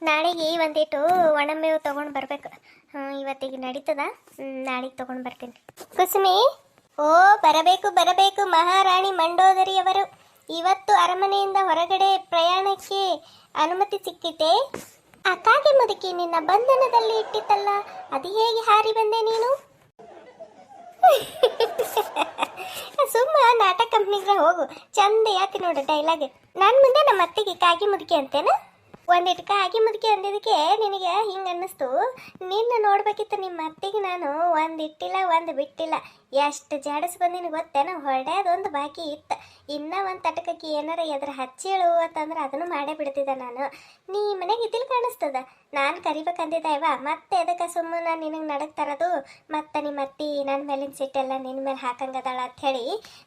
ನಾಳೆಗೆ ಒಂದಿಟ್ಟು ಒಣಮೇವು ತೊಗೊಂಡು ಬರ್ಬೇಕು. ಇವತ್ತಿಗೆ ನಡೀತದ. ನಾಳೆಗೆ ತೊಗೊಂಡು ಬರ್ತೀನಿ. ಕುಸುಮಿ, ಓ ಬರಬೇಕು ಬರಬೇಕು, ಮಹಾರಾಣಿ ಮಂಡೋದರಿಯವರು ಇವತ್ತು ಅರಮನೆಯಿಂದ ಹೊರಗಡೆ ಪ್ರಯಾಣಕ್ಕೆ ಅನುಮತಿ ಸಿಕ್ಕಿತೆ. ಅಕ್ಕಾಗೆ ಮುದುಕಿ ನಿನ್ನ ಬಂಧನದಲ್ಲಿ ಇಟ್ಟಿತ್ತಲ್ಲ, ಅದು ಹೇಗೆ ಹಾರಿ ಬಂದೆ ನೀನು? ಸುಮ್ಮ ನಾಟಕ ಕಂಪ್ನಿಗೆ ಹೋಗು, ಚಂದ ಯಾಕೆ ನೋಡು ಡೈಲಾಗ್. ನಾನು ಮುಂದೆ ನಮ್ಮ ಅತ್ತಿಗೆ ಕಾಗಿ ಮುದುಕಿ ಅಂತೇನ? ಒಂದಿಟ್ಟು ಕಾಗಿ ಮುದುಕಿ ಅಂದಿದ್ದಕ್ಕೆ ನಿನಗೆ ಹಿಂಗೆ ಅನ್ನಿಸ್ತು. ನಿನ್ನ ನೋಡ್ಬೇಕಿತ್ತು ನಿಮ್ಮ ಅತ್ತಿಗೆ ನಾನು ಒಂದಿಟ್ಟಿಲ್ಲ ಒಂದು ಬಿಟ್ಟಿಲ್ಲ. ಎಷ್ಟು ಜಾಡಿಸ್ ಬಂದಿನ ಗೊತ್ತೇನೋ, ಹೊಡೆಯೋದೊಂದು ಬಾಕಿ ಇತ್ತು. ಇನ್ನೂ ಒಂದು ತಟಕಕ್ಕೆ ಏನಾರ ಎದ್ರ ಹಚ್ಚಿಳು ಅಂತಂದ್ರೆ ಅದನ್ನು ಮಾಡೇ ಬಿಡ್ತಿದ್ದೆ ನಾನು. ನೀ ಮನೆಗೆ ಇದ್ದಿಲ್ಲ ಕಾಣಿಸ್ತದ. ನಾನು ಕರಿಬೇಕಂದಿದ್ದೆ ಇವ, ಮತ್ತೆ ಅದಕ್ಕೆ ಸುಮ್ಮನೆ ನಿನಗೆ ನಡಕ್ ತರೋದು. ಮತ್ತೆ ನಿಮ್ಮ ಅತ್ತಿ ನನ್ನ ಮೇಲಿನ ಸಿಟ್ಟೆಲ್ಲ ನಿನ್ನ ಮೇಲೆ ಹಾಕಂಗದಾಳ ಅಂಥೇಳಿ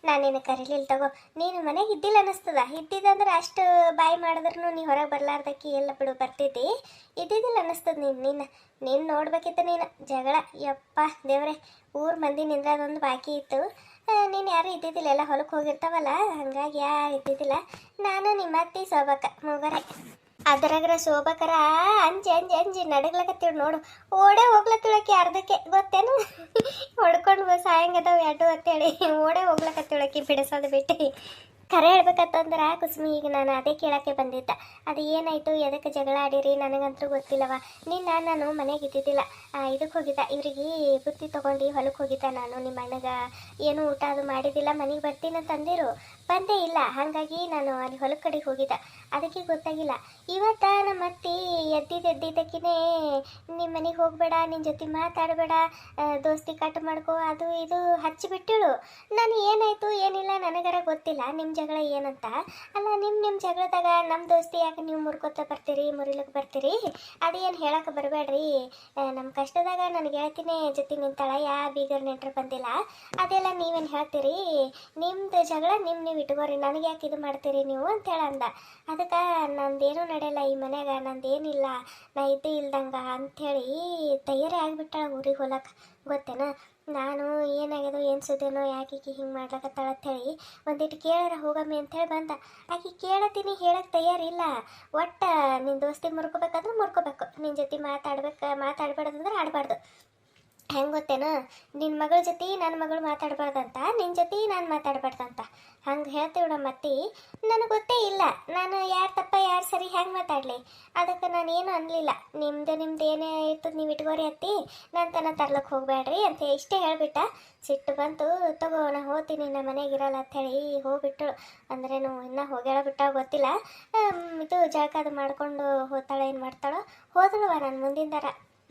ನಾನು ನಿನಗೆ ಕರೀಲಿಲ್ಲ. ತಗೋ, ನೀನು ಮನೆಗೆ ಇದ್ದಿಲ್ಲ ಅನ್ನಿಸ್ತದ. ಇದ್ದಿದ್ದಂದ್ರೆ ಅಷ್ಟು ಬಾಯಿ ಮಾಡಿದ್ರು ನೀ ಹೊರಗೆ ಬರಲಾರ್ದಕ್ಕೆ ಎಲ್ಲ ಬಿಡು ಬರ್ತಿದ್ದಿ. ಇದ್ದಿದ್ದಿಲ್ಲ ಅನ್ನಿಸ್ತದ. ನೀನು ನೋಡ್ಬೇಕಿತ್ತು. ನೀನು ಜಗಳ ಯಪ್ಪ ದೇವ್ರೆ, ಊರು ಮಂದಿ ನಿಂದ್ರದೊಂದು ಬಾಕಿ ಇತ್ತು. ನೀನು ಯಾರು ಇದ್ದಿದ್ದಿಲ್ಲ, ಎಲ್ಲ ಹೊಲಕ್ಕೆ ಹೋಗಿರ್ತಾವಲ್ಲ, ಹಂಗಾಗಿ ಯಾರು ಇದ್ದಿದ್ದಿಲ್ಲ. ನಾನು ನಿಮ್ಮ ಅತ್ತಿ ಸೋಬಕ್ಕ ಮೂಗರೆ. ಅದರಾಗ್ರ ಶೋಭಕರ ಅಂಜಿ ಅಂಜಿ ಅಂಜಿ ನಡಗ್ಲಕತ್ತೀವಿ ನೋಡು. ಓಡೇ ಹೋಗ್ಲತ್ತಿಳಕ್ಕೆ ಅರ್ಧಕ್ಕೆ ಗೊತ್ತೇನು? ಹೊಡ್ಕೊಂಡು ಸಾಯಂಗದವು ಎರಡು ಅಂತೇಳಿ ಓಡೇ ಹೋಗ್ಲಕತ್ತಿಳಕ್ಕೆ ಬಿಡಿಸೋದು ಬಿಟ್ಟು. ಕರೆ ಹೇಳ್ಬೇಕಂತಂದ್ರೆ ಕುಸುಮಿ, ಈಗ ನಾನು ಅದೇ ಕೇಳೋಕ್ಕೆ ಬಂದಿದ್ದ. ಅದು ಏನಾಯಿತು, ಎದಕ್ಕೆ ಜಗಳ ಆಡಿರಿ ನನಗಂತೂ ಗೊತ್ತಿಲ್ಲವ. ನಾನು ಮನೆಗೆ ಇದ್ದಿದ್ದಿಲ್ಲ, ಇದಕ್ಕೆ ಹೋಗಿದ್ದ, ಇವ್ರಿಗೆ ಬುತ್ತಿ ತೊಗೊಂಡು ಹೊಲಕ್ಕೆ ಹೋಗಿದ್ದ. ನಾನು ನಿಮ್ಮ ಅಣ್ಣಗೆ ಏನು ಊಟ ಅದು ಮಾಡಿದ್ದಿಲ್ಲ, ಮನೆಗೆ ಬರ್ತೀನಿ ಅಂತಂದಿರು, ಬಂದೇ ಇಲ್ಲ. ಹಾಗಾಗಿ ನಾನು ಅಲ್ಲಿ ಹೊಲದ ಕಡೆಗೆ ಹೋಗಿದ್ದ, ಅದಕ್ಕೆ ಗೊತ್ತಾಗಿಲ್ಲ. ಇವತ್ತು ನಮ್ಮ ಅತ್ತಿ ಎದ್ದಿದ್ದಕ್ಕಿನೇ ನಿಮ್ಮ ಮನೆಗೆ ಹೋಗಬೇಡ, ನಿನ್ನ ಜೊತೆ ಮಾತಾಡಬೇಡ, ದೋಸ್ತಿ ಕಟ್ ಮಾಡ್ಕೋ, ಅದು ಇದು ಹಚ್ಚಿಬಿಟ್ಟಿಳು. ನಾನು ಏನಾಯಿತು ಏನಿಲ್ಲ ನನಗರ ಗೊತ್ತಿಲ್ಲ ನಿಮ್ಮ ಜಗಳ ಏನಂತ. ಅಲ್ಲ, ನಿಮ್ಮ ಜಗಳದಾಗ ನಮ್ಮ ದೋಸ್ತಿ ಯಾಕೆ ನೀವು ಮುರ್ಕೋತ ಬರ್ತೀರಿ, ಮುರಿಲಕ್ಕೆ ಬರ್ತೀರಿ? ಅದೇನು ಹೇಳಕ್ಕೆ ಬರಬೇಡ್ರಿ. ನಮ್ಮ ಕಷ್ಟದಾಗ ನನಗೆ ಹೇಳ್ತೀನಿ ಜೊತೆ ನಿಂತಾಳ, ಬೀಗರ್ ನೆಂಟ್ರು ಬಂದಿಲ್ಲ, ಅದೆಲ್ಲ ನೀವೇನು ಹೇಳ್ತೀರಿ? ನಿಮ್ಮದು ಜಗಳ ನೀವು ಇಟ್ಕೋರಿ, ನನಗೆ ಯಾಕೆ ಇದು ಮಾಡ್ತೀರಿ ನೀವು ಅಂತ ಹೇಳಂದ. ಅದಕ್ಕೆ ನಂದೇನೂ ನಡೆಯಲ್ಲ ಈ ಮನ್ಯಾಗ, ನಂದೇನಿಲ್ಲ, ನಾ ಇದ್ದು ಇಲ್ದಂಗೆ ಅಂಥೇಳಿ ತಯಾರಿ ಆಗಿಬಿಟ್ಟಾಳ ಊರಿಗೆ ಹೋಲಕ್ಕೆ. ಗೊತ್ತೇನ? ನಾನು ಏನಾಗ್ಯದೋ ಏನು ಸುದ್ದೇನೋ, ಯಾಕೆ ಹಿಂಗೆ ಮಾಡ್ಲಕತ್ತಾಳ ಅಂಥೇಳಿ ಒಂದಿಟ್ಟು ಕೇಳಾರ ಹೋಗಮ್ಮಿ ಅಂಥೇಳಿ ಬಂದ. ಆಕೆ ಕೇಳತ್ತೀನಿ ಹೇಳಕ್ಕೆ ತಯಾರಿಲ್ಲ. ಒಟ್ಟು ನಿನ್ನ ದೋಸ್ತಿ ಮುರ್ಕೋಬೇಕಂದ್ರೆ ಮುರ್ಕೋಬೇಕು, ನಿನ್ನ ಜೊತೆ ಮಾತಾಡ್ಬಾರ್ದಂದ್ರೆ ಆಡಬಾರ್ದು. ಹೆಂಗೆ ಗೊತ್ತೇನೋ, ನಿನ್ನ ಮಗಳ ಜೊತೆ ನನ್ನ ಮಗಳು ಮಾತಾಡ್ಬಾರ್ದಂತ, ನಿನ್ನ ಜೊತೆ ನಾನು ಮಾತಾಡ್ಬಾರ್ದಂತ ಹಂಗೆ ಹೇಳ್ತೀವಿ ನಮ್ಮ ಅತ್ತಿ. ನನಗೆ ಗೊತ್ತೇ ಇಲ್ಲ ನಾನು ಯಾರು ತಪ್ಪ ಯಾರು ಸರಿ ಹೆಂಗೆ ಮಾತಾಡಲಿ. ಅದಕ್ಕೆ ನಾನು ಏನು ಅನ್ನಲಿಲ್ಲ. ನಿಮ್ದು ಏನೇ ಇರ್ತದೆ ನೀವು ಇಟ್ಕೋರಿ ಅತ್ತಿ, ನಾನು ತನ ತರ್ಲಕ್ಕೆ ಹೋಗಬೇಡ್ರಿ ಅಂತ ಇಷ್ಟೇ ಹೇಳಿಬಿಟ್ಟ. ಸಿಟ್ಟು ಬಂತು, ತಗೋ ನಾ ಹೋಗ್ತೀನಿ, ನಮ್ಮ ಮನೆಗೆ ಇರಲ್ಲ ಅಂಥೇಳಿ ಹೋಗ್ಬಿಟ್ಟಳು. ಅಂದ್ರೇನು ಇನ್ನೂ ಹೋಗ್ಯಾಳ ಬಿಟ್ಟ ಗೊತ್ತಿಲ್ಲ. ಇದು ಜಳಕಾದು ಮಾಡ್ಕೊಂಡು ಹೋಗ್ತಾಳೆ, ಏನು ಮಾಡ್ತಾಳೋ. ಹೋದಳುವ ನಾನು ಮುಂದಿನ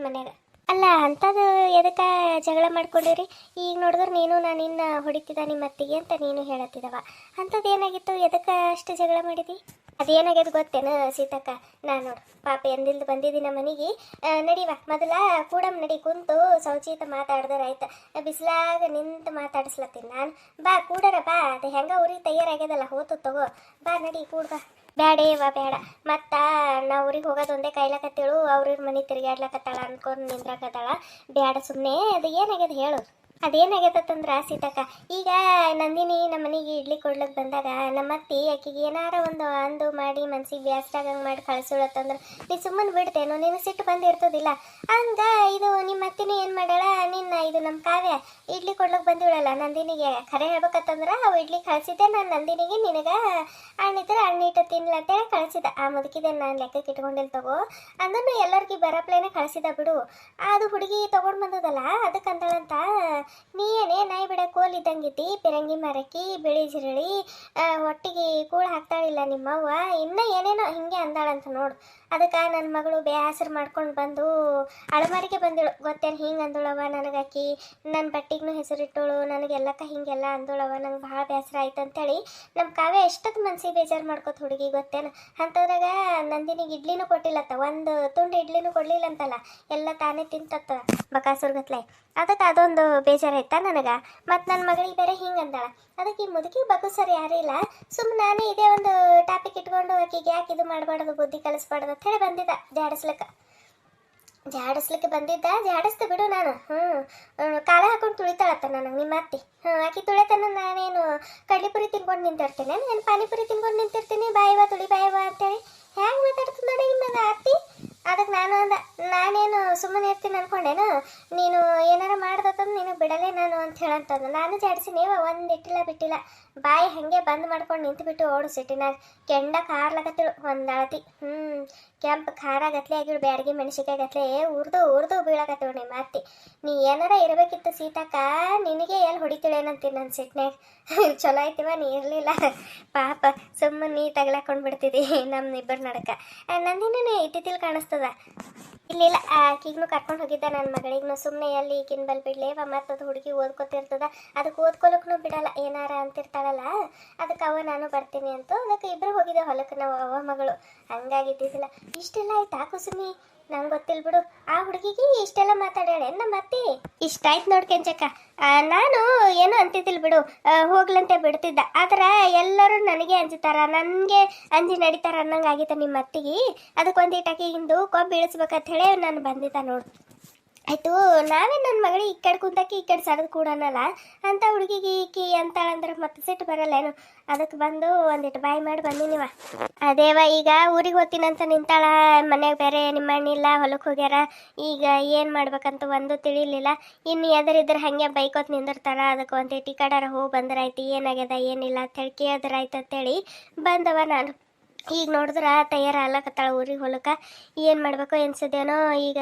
ಮನೆಗೆ. ಅಲ್ಲ, ಅಂಥದ್ದು ಎದಕ್ಕೆ ಜಗಳ ಮಾಡ್ಕೊಂಡಿರಿ? ಈಗ ನೋಡಿದ್ರೆ ನೀನು ನಾನು ಇನ್ನು ಹೊಡಿತಿದ್ದ ನಿಮ್ಮ ಅತ್ತಿಗೆ ಅಂತ ನೀನು ಹೇಳತ್ತಿದ್ದವ. ಅಂಥದ್ದು ಏನಾಗಿತ್ತು, ಎದಕ್ಕೆ ಅಷ್ಟು ಜಗಳ ಮಾಡಿದಿ? ಅದೇನಾಗ್ಯದ ಗೊತ್ತೇನು ಸೀತಕ್ಕ? ನಾನು ನೋಡು ಪಾಪ ಎಂದಿಲ್ದು ಬಂದಿದ್ದೀನಿ ಮನೆಗೆ. ನಡಿವ ಮೊದಲ ಕೂಡಮ್ ನಡಿ, ಕುಂತು ಶೌಚಿತ ಮಾತಾಡ್ದಾರ ಆಯ್ತು. ಬಿಸಿಲಾಗ ನಿಂತು ಮಾತಾಡಿಸ್ಲತ್ತೀನಿ ನಾನು. ಬಾ ಕೂಡರ ಬಾ, ಅದು ಹೆಂಗೆ ಊರಿಗೆ ತಯಾರಾಗ್ಯದಲ್ಲ, ಹೋತು ತಗೋ, ಬಾ ನಡಿ ಕೂಡ ಬಾ. ಬೇಡೇವ ಬೇಡ, ಮತ್ತು ನಾವು ಊರಿಗೆ ಹೋಗೋದು ಒಂದೇ ಕಾಯ್ಲಕತ್ತೇಳು, ಅವ್ರ ಮನೆ ತಿರುಗಾಡ್ಲಕತ್ತಾಳ ಅನ್ಕೊಂಡು ನಿಂದ್ರಾಕತ್ತಾಳ. ಬೇಡ ಸುಮ್ಮನೆ. ಅದು ಏನಾಗ್ಯದ ಹೇಳು? ಅದೇನಾಗೈತಂದ್ರೆ ಸೀತಕ್ಕ, ಈಗ ನಂದಿನಿ ನಮ್ಮ ಮನೆಗೆ ಇಡ್ಲಿ ಕೊಡ್ಲಿಕ್ಕೆ ಬಂದಾಗ ನಮ್ಮ ಅತ್ತಿ ಆಕಿಗೆ ಏನಾರ ಒಂದು ಅಂದು ಮಾಡಿ ಮನ್ಸಿಗೆ ಬೇಸ್ರಾಗಂಗೆ ಮಾಡಿ ಕಳಿಸೋಳತ್ತಂದ್ರೆ ನೀನು ಸುಮ್ಮನೆ ಬಿಡ್ತೇನೋ? ನೀನು ಸಿಟ್ಟು ಬಂದಿರ್ತದಿಲ್ಲ. ಹಂಗೆ ಇದು ನಿಮ್ಮ ಅತ್ತಿನೂ ಏನು ಮಾಡ್ಯಾಳ, ಇದು ನಮ್ಮ ಕಾವ್ಯ ಇಡ್ಲಿ ಕೊಡ್ಲಿಕ್ಕೆ ಬಂದಿವಳಲ್ಲ ನಂದಿನಿಗೆ. ಖರೆ ಹೇಳ್ಬೇಕಂತಂದ್ರೆ ಅವು ಇಡ್ಲಿ ಕಳಿಸಿದ್ದೆ ನಾನು ನಂದಿನಿಗೆ, ನಿನಗೆ ಹಣ್ಣಿದ್ರೆ ಹಣ್ಣಿಟ್ಟು ತಿನ್ಲತ್ತೇಳಿ ಕಳಿಸಿದ. ಆ ಮುದುಕಿದೆ ನಾನು ಲೆಕ್ಕಕ್ಕೆ ಇಟ್ಕೊಂಡಿಲ್ಲ ತಗೋ, ಅಂದ್ರೂ ಎಲ್ಲರಿಗೂ ಬರಪ್ಲೇನೆ ಕಳಿಸಿದ ಬಿಡು. ಅದು ಹುಡುಗಿ ತೊಗೊಂಡು ಬಂದದಲ್ಲ, ಅದಕ್ಕೆ ಅಂದಳಂತ, ನೀ ಏನೇ ನಾಯಿ ಬಿಡ ಕೋಲ್ ಇದ್ದಂಗಿದ್ದಿ, ಪಿರಂಗಿ ಮರಕಿ ಬಿಳಿ ಜಿರಳಿ ಒಟ್ಟಿಗೆ ಕೂಳು ಹಾಕ್ತಾಳಿಲ್ಲ ನಿಮ್ಮವ್ವ, ಇನ್ನೂ ಏನೇನೋ ಹಿಂಗೆ ಅಂದಾಳಂತ ನೋಡು. ಅದಕ್ಕೆ ನನ್ನ ಮಗಳು ಬೇಸರ ಮಾಡ್ಕೊಂಡು ಬಂದು ಅಳಮಾರಿಗೆ ಬಂದಿಳು. ಗೊತ್ತೇನು ಹಿಂಗೆ ಅಂದಳವ ನನಗಾಕಿ, ನನ್ನ ಬಟ್ಟಿಗೂ ಹೆಸರಿಟ್ಟಳು, ನನಗೆಲ್ಲಕ್ಕ ಹಿಂಗೆಲ್ಲ ಅಂದಳವ, ನಂಗೆ ಭಾಳ ಬೇಸರ ಆಯ್ತು ಅಂತೇಳಿ ನಮ್ಮ ಕಾವ್ಯ ಎಷ್ಟೊತ್ತು ಮನ್ಸಿಗೆ ಬೇಜಾರು ಮಾಡ್ಕೊತ ಹುಡುಗಿ. ಗೊತ್ತೇನು? ಅಂಥದ್ರಾಗ ನಂದಿನಿಗೆ ಇಡ್ಲಿನೂ ಕೊಟ್ಟಿಲ್ಲತ್ತ, ಒಂದು ತುಂಡು ಇಡ್ಲಿನೂ ಕೊಡಲಿಲ್ಲ ಅಂತಲ್ಲ, ಎಲ್ಲ ತಾನೇ ತಿಂತತ್ತ ಬಕಾಸುರ್ಗತ್ಲೆ. ಅದಕ್ಕೆ ಅದೊಂದು ಬೇಜಾರಾಯ್ತಾ ನನಗೆ. ಮತ್ತು ನನ್ನ ಮಗಳಿಗೆ ಬೇರೆ ಹಿಂಗೆ ಅಂದಾಳ. ಅದಕ್ಕೆ ಈ ಮುದುಕಿ ಬಗ್ಗು ಸರಿ ಯಾರೂ ಇಲ್ಲ. ಸುಮ್ಮನೆ ನಾನೇ ಇದೇ ಒಂದು ಟಾಪಿಕ್ ಇಟ್ಕೊಂಡು ಆಕೆಗೆ ಯಾಕೆ ಇದು ಮಾಡಬಾರ್ದು, ಬುದ್ಧಿ ಕಲಿಸ್ಬಾರ್ದು ಅಂತ ಹೇಳಿ ಬಂದಿದ್ದ ಜಾಡಿಸ್ಲಿಕ್ಕೆ ಬಂದಿದ್ದ. ಜಾಡಿಸ್ತು ಬಿಡು ನಾನು. ಕಾಲ ಹಾಕೊಂಡು ತುಳಿತಾಳತ್ತ ನನಗೆ ನಿಮ್ಮ ಅತ್ತಿ. ಆಕೆ ತುಳಿತನ ನಾನೇನು ಕಡ್ಲಿಪುರಿ ತಿನ್ಕೊಂಡು ನಿಂತಿರ್ತೇನೆ, ನಾನು ಪಾನಿಪುರಿ ತಿನ್ಕೊಂಡು ನಿಂತಿರ್ತೀನಿ, ಬಾಯವ ತುಳಿ ಬಾಯವ ಅಂತೇಳಿ ಹೆಂಗೆ ಮಾತಾಡ್ತದೆ ನೋಡಿ ನಿಮ್ಮದ ಅತ್ತಿ. ನಾನು ಅಂದ ನಾನೇನು ಸುಮ್ಮನೆ ಇರ್ತೀನಿ ಅನ್ಕೊಂಡೇನು ನೀನು ಏನಾರ ಮಾಡ್ದತ್ತಂದು ನೀನು ಬಿಡಲೇ ನಾನು ಅಂತ ಹೇಳಂತಂದು ನಾನು ಜಾಡಿಸಿನೇವ ಒಂದು ಇಟ್ಟಿಲ್ಲ ಬಿಟ್ಟಿಲ್ಲ ಬಾಯಿ ಹಾಗೆ ಬಂದ್ ಮಾಡ್ಕೊಂಡು ನಿಂತುಬಿಟ್ಟು ಓಡಿಸಿಟ್ಟಿನಾಗ ಕೆಂಡ ಕಾರ್ಲಾಗತ್ತಿಳು ಒಂದು ಅಳತಿ ಕೆಂಪು ಖಾರ ಗತ್ಲೆ ಆಗಿಳು ಬ್ಯಾಡಗಿ ಮೆಣಸಿಕಾಯಿ ಗತ್ಲೆ ಉರ್ದು ಬೀಳಾಕತ್ತಿಳು ನಿಮ್ಮ ಅತ್ತಿ ನೀ ಏನಾರ ಇರಬೇಕಿತ್ತು ಸೀತಕ್ಕ ನಿನಗೆ ಎಲ್ಲಿ ಹೊಡಿತಿಳೇನಂತೀನಿ ನನ್ನ ಸಿಟ್ನಾಗ ಚಲೋ ಆಯ್ತಿವ ನೀ ಇರಲಿಲ್ಲ ಪಾಪ ಸುಮ್ಮನೆ ನೀ ತಗ್ಲಾಕೊಂಡು ಬಿಡ್ತಿದ್ದಿ ನಮ್ಮ ಇಬ್ಬರು ನಡಕ ನಂದಿನೂ ಇಟ್ಟಿತಿಲ್ ಕಾಣಿಸ್ತದ ಇಲ್ಲ ಆಕಿಗೂ ಕರ್ಕೊಂಡು ಹೋಗಿದ್ದ ನನ್ನ ಮಗಳಿಗೂ ಸುಮ್ಮನೆ ಎಲ್ಲಿ ಈಗಿನ ಬಲ್ ಬಿಡ್ಲೇವ ಮತ್ತು ಅದು ಹುಡುಗಿ ಓದ್ಕೊತಿರ್ತದ ಅದಕ್ಕೆ ಓದ್ಕೊಳಕ್ಕೂ ಬಿಡಲ್ಲ ಏನಾರ ಅಂತಿರ್ತಾಳಲ್ಲ ಅದಕ್ಕೆ ಅವ ನಾನು ಬರ್ತೀನಿ ಅಂತ ಅದಕ್ಕೆ ಇಬ್ಬರು ಹೋಗಿದ್ದೆ ಹೊಲಕ್ಕೆ ನಾವು ಅವ ಮಗಳು ಹಂಗಾಗಿದ್ದಿದ್ದಿಲ್ಲ ಇಷ್ಟೆಲ್ಲ ಆಯ್ತಾ ಕುಸುಮಿ ನಂಗೆ ಗೊತ್ತಿಲ್ಲ ಬಿಡು ಆ ಹುಡುಗಿಗೆ ಇಷ್ಟೆಲ್ಲ ಮಾತಾಡ್ಯಾಳೆ ನಮ್ಮ ಅತ್ತಿ ಇಷ್ಟ ಆಯ್ತು ನೋಡಿ ಕೆಂಚಕ್ಕ ನಾನು ಏನು ಅಂತಿದ್ದಿಲ್ಲ ಬಿಡು ಹೋಗ್ಲಂತೆ ಬಿಡ್ತಿದ್ದ ಆದ್ರೆ ಎಲ್ಲರೂ ನನಗೆ ಅಂಜುತ್ತಾರ ನನಗೆ ಅಂಜಿ ನಡೀತಾರ ಅನ್ನಂಗೆ ಆಗಿತ್ತ ನಿಮ್ಮ ಅತ್ತಿಗೆ ಅದಕ್ಕೆ ಒಂದಿಟಾಕಿಂದು ಕೊಬ್ಬು ಇಳಿಸ್ಬೇಕಂತ ಹೇಳಿ ನಾನು ಬಂದಿದ್ದ ನೋಡು ಆಯಿತು ನಾವೇ ನನ್ನ ಮಗಳಿಗೆ ಈ ಕಡೆ ಕುಂತಾಕಿ ಈ ಕಡೆ ಸಡದು ಕೂಡನಲ್ಲ ಅಂತ ಹುಡುಗಿಗೆ ಈಕಿ ಅಂತಾಳಂದ್ರೆ ಮತ್ತೆ ಸಿಟ್ಟು ಬರಲ್ಲೇನು ಅದಕ್ಕೆ ಬಂದು ಒಂದಿಟ್ಟು ಬಾಯಿ ಮಾಡಿ ಬಂದಿನಿವ ಅದೇವ ಈಗ ಊರಿಗೆ ಹೋಗ್ತೀನಂತ ನಿಂತಾಳ ಮನ್ಯಾಗ ಬೇರೆ ನಿಮ್ಮ ಅಣ್ಣಿಲ್ಲ ಹೊಲಕ್ಕೆ ಹೋಗ್ಯಾರ ಈಗ ಏನು ಮಾಡ್ಬೇಕಂತ ಒಂದು ತಿಳಿಲಿಲ್ಲ ಇನ್ನು ಎದರಿದ್ರೆ ಹಾಗೆ ಬೈಕೋತ್ ನಿಂದಿರ್ತಾರ ಅದಕ್ಕೆ ಒಂದಿಟ್ಟು ಈ ಕಡೆ ಹೋಗಿ ಬಂದ್ರಾಯ್ತು ಏನಾಗ್ಯದ ಏನಿಲ್ಲ ಅಂತೇಳಿ ಕೇಳಿದ್ರಾಯ್ತು ಅಂತೇಳಿ ಬಂದವ ನಾನು ಈಗ ನೋಡಿದ್ರೆ ತಯಾರಾಗ್ಲಕತ್ತಾಳ ಊರಿಗೆ ಹೊಲಕ್ಕೆ ಏನು ಮಾಡ್ಬೇಕು ಎನ್ಸಿದೇನೋ ಈಗ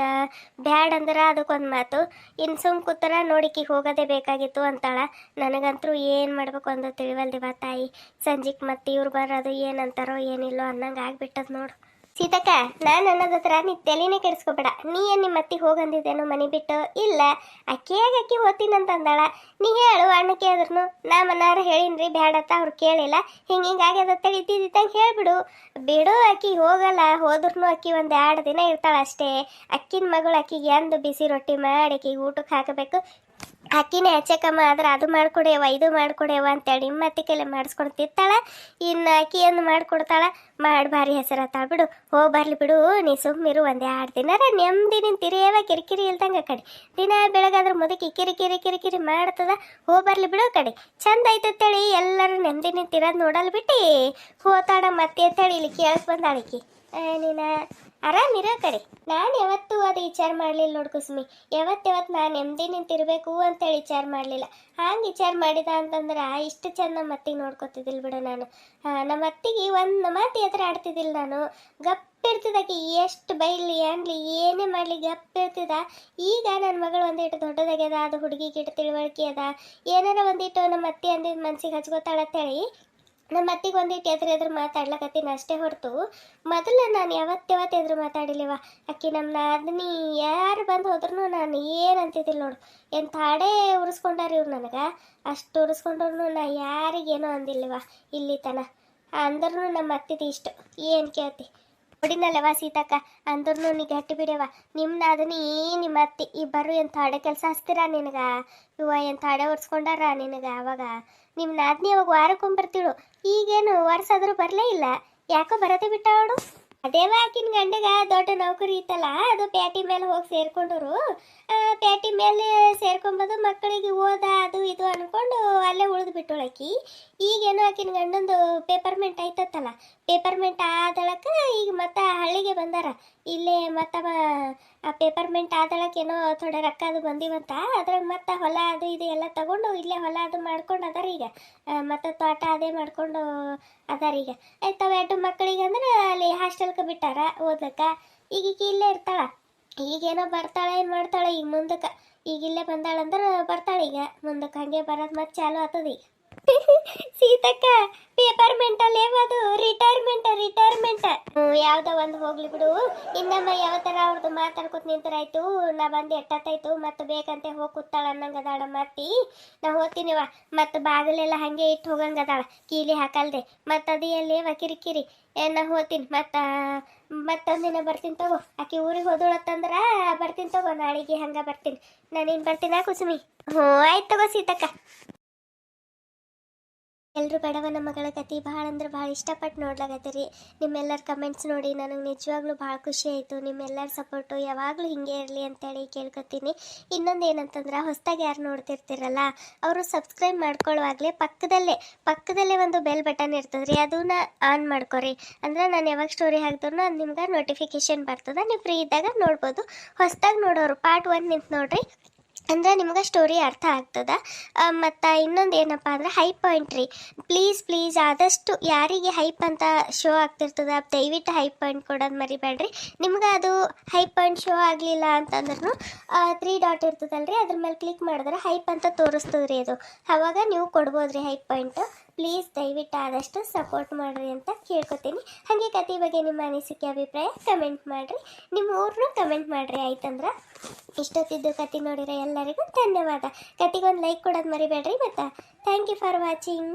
ಬ್ಯಾಡ್ ಅಂದ್ರೆ ಅದಕ್ಕೊಂದು ಮಾತು ಇನ್ನು ಸುಮ್ ಕೂತರ ನೋಡಿಕಿ ಹೋಗೋದೇ ಬೇಕಾಗಿತ್ತು ಅಂತಾಳ ನನಗಂತರೂ ಏನು ಮಾಡ್ಬೇಕು ಅಂದು ತಿಳಿವಲ್ದಿವ ತಾಯಿ ಸಂಜಿಗೆ ಮತ್ತೆ ಇವ್ರು ಬರೋದು ಏನಂತಾರೋ ಏನಿಲ್ಲೋ ಅನ್ನಂಗೆ ಆಗ್ಬಿಟ್ಟದ ನೋಡು ಸೀತಕ್ಕ ನಾನು ಅನ್ನೋದತ್ರ ನೀ ತಲೆನೇ ಕೆಡಿಸ್ಕೊಬೇಡ ನೀ ಏನು ನಿಮ್ಮ ಅತ್ತಿಗೆ ಹೋಗಂದಿದ್ದೇನೋ ಮನೆ ಬಿಟ್ಟು ಇಲ್ಲ ಅಕ್ಕಿಯಾಗ ಅಕ್ಕಿ ಹೋಗ್ತೀನಂತ ಅಂದಾಳ ನೀ ಹೇಳು ಅಣ್ಣ ಕೇಳಿದ್ರು ನಾ ಮನಾರ ಹೇಳಿನ್ರಿ ಬ್ಯಾಡತ್ತ ಅವ್ರು ಕೇಳಿಲ್ಲ ಹಿಂಗಾಗ್ಯದ ಇದ್ದಿದ್ದಂಗೆ ಹೇಳ್ಬಿಡು ಬಿಡು ಅಕ್ಕಿ ಹೋಗಲ್ಲ ಹೋದ್ರೂ ಅಕ್ಕಿ ಒಂದು 2 ದಿನ ಇರ್ತಾಳೆ ಅಷ್ಟೇ ಅಕ್ಕಿನ ಮಗಳು ಅಕ್ಕಿಗೆ ಎಂದು ಬಿಸಿ ರೊಟ್ಟಿ ಮಾಡಿ ಅಕ್ಕಿಗೆ ಊಟಕ್ಕೆ ಹಾಕಬೇಕು ಅಕ್ಕಿನೇ ಹೆಚ್ಚಕಮ್ಮ ಆದ್ರೆ ಅದು ಮಾಡ್ಕೊಡೇವ ಇದು ಮಾಡ್ಕೊಡೇವ ಅಂತೇಳಿ ನಿಮ್ಮ ಅತ್ತಿ ಕೈಲಿ ಮಾಡಿಸ್ಕೊಂಡು ತಿತ್ತಾಳ ಇನ್ನು ಅಕ್ಕಿ ಏನು ಮಾಡ್ಕೊಡ್ತಾಳ ಮಾಡಿ ಭಾರಿ ಹೆಸರತ್ತಾಳ ಬಿಡು ಹೋಗಿ ಬರ್ಲಿ ಬಿಡು ನೀ ಸುಮ್ಮಿರು 1-2 ದಿನಾರ ನೆಮ್ಮದಿ ನಿನ್ ತಿರಿಯವ ಕಿರಿಕಿರಿ ಇಲ್ದಂಗೆ ಕಡೆ ದಿನ ಬೆಳಗಾದ್ರೆ ಮುದುಕಿ ಕಿರಿಕಿರಿ ಮಾಡ್ತದ ಹೋಗಿ ಬರ್ಲಿ ಬಿಡು ಕಡೆ ಚಂದ ಐತತ್ತೇಳಿ ಎಲ್ಲರೂ ನೆಮ್ಮದಿ ನಿಂತಿರೋದು ನೋಡಲ್ ಬಿಟ್ಟು ಹೋತಾಡ ಮತ್ತೆ ಅಂತೇಳಿ ಇಲ್ಲಿ ಕೇಳಕ್ ಬಂದಾಳಿಕಿ ನೀನು ಆರಾಮಿರೋ ಕಡೆ ನಾನು ಯಾವತ್ತೂ ಅದು ವಿಚಾರ ಮಾಡಲಿಲ್ಲ ನೋಡು ಕುಸುಮಿ ಯಾವತ್ತು ನಾನು ನೆಮ್ಮದಿ ನಿಂತಿರಬೇಕು ಅಂತೇಳಿ ವಿಚಾರ ಮಾಡಲಿಲ್ಲ ಹಂಗೆ ವಿಚಾರ ಮಾಡಿದ ಅಂತಂದ್ರೆ ಇಷ್ಟು ಚಂದ ನಮ್ಮ ಅತ್ತಿಗೆ ನೋಡ್ಕೊತಿದ್ದಿಲ್ಲ ಬಿಡು ನಾನು ನಮ್ಮ ಅತ್ತಿಗೆ ಒಂದು ಮಾತು ಎದುರು ಆಡ್ತಿದ್ದಿಲ್ಲ ನಾನು ಗಪ್ಪಿರ್ತಿದ್ದಾಕಿ ಎಷ್ಟು ಬೈಲಿ ಅನ್ಲಿ ಏನೇ ಮಾಡಲಿ ಗಪ್ಪಿರ್ತಿದ್ದ ಈಗ ನನ್ನ ಮಗಳು ಒಂದಿಟ್ಟು ದೊಡ್ಡದಾಗ್ಯದ ಅದು ಹುಡುಗಿಗೆ ಇಟ್ಟು ತಿಳುವಳಿಕೆ ಅದ ಏನಾರ ಒಂದಿಟ್ಟು ನಮ್ಮ ಅತ್ತಿ ಅಂದಿದ್ದು ಮನ್ಸಿಗೆ ಹಚ್ಕೋತಾಳತ್ತೇಳಿ ನಮ್ಮ ಅತ್ತಿಗೆ ಒಂದಿಟ್ಟು ಎದುರು ಮಾತಾಡ್ಲಕತ್ತೀನಿ ಅಷ್ಟೇ ಹೊರತು ಮೊದಲು ನಾನು ಯಾವತ್ತು ಎದುರು ಮಾತಾಡಿಲಿವ ಅಕ್ಕಿ ನಮ್ಮ ನಾದಿನಿ ಯಾರು ಬಂದು ಹೋದ್ರೂ ನಾನು ಏನು ಅಂತಿದ್ದಿಲ್ಲ ನೋಡು ಎಂತ ಹಾಡೇ ಉರಿಸ್ಕೊಂಡಾರ ಇವ್ರು ನನಗೆ ಅಷ್ಟು ಉರಿಸ್ಕೊಂಡ್ರು ನಾ ಯಾರಿಗೇನೋ ಅಂದಿಲ್ಲವ ಇಲ್ಲಿ ತನ ಅಂದ್ರೂ ನಮ್ಮ ಅತ್ತಿದು ಇಷ್ಟು ಏನು ಕೇಳ್ತಿ ನೋಡಿನಲ್ಲವ ಸೀತಕ್ಕ ಅಂದ್ರೂ ನೀ ಗಟ್ಟಿ ಬಿಡವ ನಿಮ್ಮ ನಾದಿನಿ ನಿಮ್ಮ ಅತ್ತಿ ಇಬ್ಬರು ಎಂತ ಹಾಡೆ ಕೆಲಸ ಹಚ್ತೀರ ನಿನಗೆ ಎಂತ ಹಾಡೆ ಉರ್ಸ್ಕೊಂಡಾರ ನಿನಗೆ ಅವಾಗ ನಿಮ್ಮ ನಾದಿನಿ ಅವಾಗ ವಾರಕ್ಕೊಂಬರ್ತಿಳು ಈಗೇನು ವರ್ಷಾದರೂ ಬರಲೇ ಇಲ್ಲ ಯಾಕೋ ಬರದೇ ಬಿಟ್ಟ ಅವಳು ಅದೇವ ಆಕಿನ ಗಂಡಗ ದೊಡ್ಡ ನೌಕರಿ ಇತ್ತಲ್ಲ ಅದು ಪ್ಯಾಟಿ ಮೇಲೆ ಹೋಗಿ ಸೇರ್ಕೊಂಡರು ಪ್ಯಾಟಿ ಮೇಲೆ ಸೇರ್ಕೊಂಬೋದು ಮಕ್ಕಳಿಗೆ ಓದ ಅದು ಇದು ಅನ್ಕೊಂಡು ಅಲ್ಲೇ ಉಳಿದು ಬಿಟ್ಟೋಳಕಿ ಈಗೇನೋ ಆಕಿನ ಗಂಡಂದು ಪೇಪರ್ಮೆಂಟ್ ಆಯ್ತತ್ತಲ್ಲ ಪೇಪರ್ಮೆಂಟ್ ಆದಳಕ್ಕೆ ಈಗ ಮತ್ತೆ ಹಳ್ಳಿಗೆ ಬಂದಾರ ಇಲ್ಲೇ ಮತ್ತ ಆ ಪೇಪರ್ಮೆಂಟ್ ಆದಳಕ್ಕೆ ಏನೋ ಥೋಡೆ ರೊಕ್ಕ ಅದು ಬಂದಿವಂತ ಅದ್ರಾಗ ಮತ್ತೆ ಹೊಲ ಅದು ಇದು ಎಲ್ಲ ತಗೊಂಡು ಇಲ್ಲೇ ಹೊಲ ಅದು ಮಾಡ್ಕೊಂಡು ಅದಾರ ಈಗ ಮತ್ತು ತೋಟ ಅದೇ ಮಾಡ್ಕೊಂಡು ಅದಾರ ಈಗ ಆಯ್ತವ 2 ಮಕ್ಕಳಿಗೆ ಅಂದ್ರೆ ಅಲ್ಲಿ ಹಾಸ್ಟೆಲ್ಗೆ ಬಿಟ್ಟಾರ ಓದ್ಲಕ್ಕ ಈಗ ಇಲ್ಲೇ ಇರ್ತಾಳ ಈಗೇನೋ ಬರ್ತಾಳೆ ಏನು ಮಾಡ್ತಾಳೆ ಈಗ ಮುಂದಕ್ಕೆ ಈಗ ಇಲ್ಲೇ ಬಂದಾಳಂದ್ರೆ ಬರ್ತಾಳೆ ಈಗ ಮುಂದಕ್ಕೆ ಹಂಗೆ ಬರೋದು ಮತ್ತೆ ಚಾಲು ಆಗ್ತದ ಈಗ ಸೀತಕ್ಕ ಪೇಪರ್ಮೆಂಟ್ ಅಲ್ಲಿ ಅದು ರಿಟೈರ್ಮೆಂಟ್ ಯಾವ್ದೋ ಒಂದು ಹೋಗ್ಲಿ ಬಿಡು ಇನ್ನಮ್ಮ ಯಾವ ಥರ ಅವ್ರದ್ದು ಮಾತಾಡ್ಕೊತ ನಿಂತರಾಯ್ತು ನಾ ಬಂದು ಎಟ್ಟತ್ತಾಯ್ತು ಮತ್ತೆ ಬೇಕಂತೆ ಹೋಗಿ ಕೂತಾಳ ಅನ್ನಂಗೆ ಅದಾಳ ಮತ್ತಿ ನಾ ಹೋಗ್ತೀನಿವ ಮತ್ತು ಬಾಗಿಲೆಲ್ಲ ಹಾಗೆ ಇಟ್ಟು ಹೋಗಂಗೆ ಅದಾಳ ಕೀಲಿ ಹಾಕಲ್ದೆ ಮತ್ತು ಅದು ಎಲ್ಲಿವ ಕಿರಿಕಿರಿ ನಾ ಹೋಗ್ತೀನಿ ಮತ್ತೊಂದಿನ ಬರ್ತೀನಿ ತಗೋ ಆಕೆ ಊರಿಗೆ ಹೋದೋಳತ್ತಂದ್ರೆ ಬರ್ತೀನಿ ತಗೋ ನಾಳೆಗೆ ಹಂಗೆ ಬರ್ತೀನಿ ನಾನೇನು ಬರ್ತೀನಾ ಕುಸುಮಿ ಹ್ಞೂ ಆಯ್ತು ತಗೋ ಸೀತಕ್ಕ ಎಲ್ಲರೂ ಬಡವನ ಮಗಳ ಕತೆ ಭಾಳ ಅಂದ್ರೆ ಭಾಳ ಇಷ್ಟಪಟ್ಟು ನೋಡ್ಲಾಗತ್ತೀರಿ. ನಿಮ್ಮೆಲ್ಲರ ಕಮೆಂಟ್ಸ್ ನೋಡಿ ನನಗೆ ನಿಜವಾಗ್ಲೂ ಭಾಳ ಖುಷಿ ಆಯಿತು. ನಿಮ್ಮೆಲ್ಲರ ಸಪೋರ್ಟು ಯಾವಾಗಲೂ ಹಿಂಗೆ ಇರಲಿ ಅಂತೇಳಿ ಕೇಳ್ಕೊತೀನಿ. ಇನ್ನೊಂದು ಏನಂತಂದ್ರೆ ಹೊಸ್ದಾಗಿ ಯಾರು ನೋಡ್ತಿರ್ತೀರಲ್ಲ ಅವರು ಸಬ್ಸ್ಕ್ರೈಬ್ ಮಾಡ್ಕೊಳ್ಳುವಾಗಲೇ ಪಕ್ಕದಲ್ಲೇ ಒಂದು ಬೆಲ್ ಬಟನ್ ಇರ್ತದೆ ರೀ, ಅದನ್ನ ಆನ್ ಮಾಡ್ಕೊರಿ. ಅಂದ್ರೆ ನಾನು ಯಾವಾಗ ಸ್ಟೋರಿ ಹಾಕಿದ್ರು ಅದು ನಿಮ್ಗೆ ನೋಟಿಫಿಕೇಶನ್ ಬರ್ತದೆ, ನೀವು ಫ್ರೀ ಇದ್ದಾಗ ನೋಡ್ಬೋದು. ಹೊಸ್ದಾಗಿ ನೋಡೋರು ಪಾರ್ಟ್ 1 ನಿಂತು ನೋಡ್ರಿ, ಅಂದ್ರೆ ನಿಮ್ಗೆ ಸ್ಟೋರಿ ಅರ್ಥ ಆಗ್ತದೆ. ಮತ್ತು ಇನ್ನೊಂದು ಏನಪ್ಪ ಅಂದ್ರೆ ಹೈಪ್ ಪಾಯಿಂಟ್ ರೀ, ಪ್ಲೀಸ್ ಆದಷ್ಟು ಯಾರಿಗೆ ಹೈಪ್ ಅಂತ ಶೋ ಆಗ್ತಿರ್ತದೆ ದಯವಿಟ್ಟು ಹೈಪ್ ಪಾಯಿಂಟ್ ಕೊಡೋದು ಮರಿಬೇಡ್ರಿ. ನಿಮ್ಗೆ ಅದು ಹೈಪ್ ಪಾಯಿಂಟ್ ಶೋ ಆಗಲಿಲ್ಲ ಅಂತಂದ್ರೂ 3 ಡಾಟ್ ಇರ್ತದಲ್ರಿ, ಅದ್ರ ಮೇಲೆ ಕ್ಲಿಕ್ ಮಾಡಿದ್ರೆ ಹೈಪ್ ಅಂತ ತೋರಿಸ್ತದೆ ರೀ ಅದು, ಆವಾಗ ನೀವು ಕೊಡ್ಬೋದು ರೀ ಹೈಪ್ ಪಾಯಿಂಟು. ಪ್ಲೀಸ್ ದಯವಿಟ್ಟು ಆದಷ್ಟು ಸಪೋರ್ಟ್ ಮಾಡಿರಿ ಅಂತ ಕೇಳ್ಕೊತೀನಿ. ಹಾಗೆ ಕತೆ ಬಗ್ಗೆ ನಿಮ್ಮ ಅನಿಸಿಕೆ ಅಭಿಪ್ರಾಯ ಕಮೆಂಟ್ ಮಾಡಿರಿ, ನಿಮ್ಮ ಊರನ್ನೂ ಕಮೆಂಟ್ ಮಾಡಿರಿ ಆಯ್ತಂದ್ರೆ. ಇಷ್ಟೊತ್ತಿದ್ದು ಕತೆ ನೋಡಿರೋ ಎಲ್ಲರಿಗೂ ಧನ್ಯವಾದ. ಕತೆಗೊಂದು ಲೈಕ್ ಕೊಡೋದು ಮರಿಬೇಡ್ರಿ. ಮತ್ತು ಥ್ಯಾಂಕ್ ಯು ಫಾರ್ ವಾಚಿಂಗ್.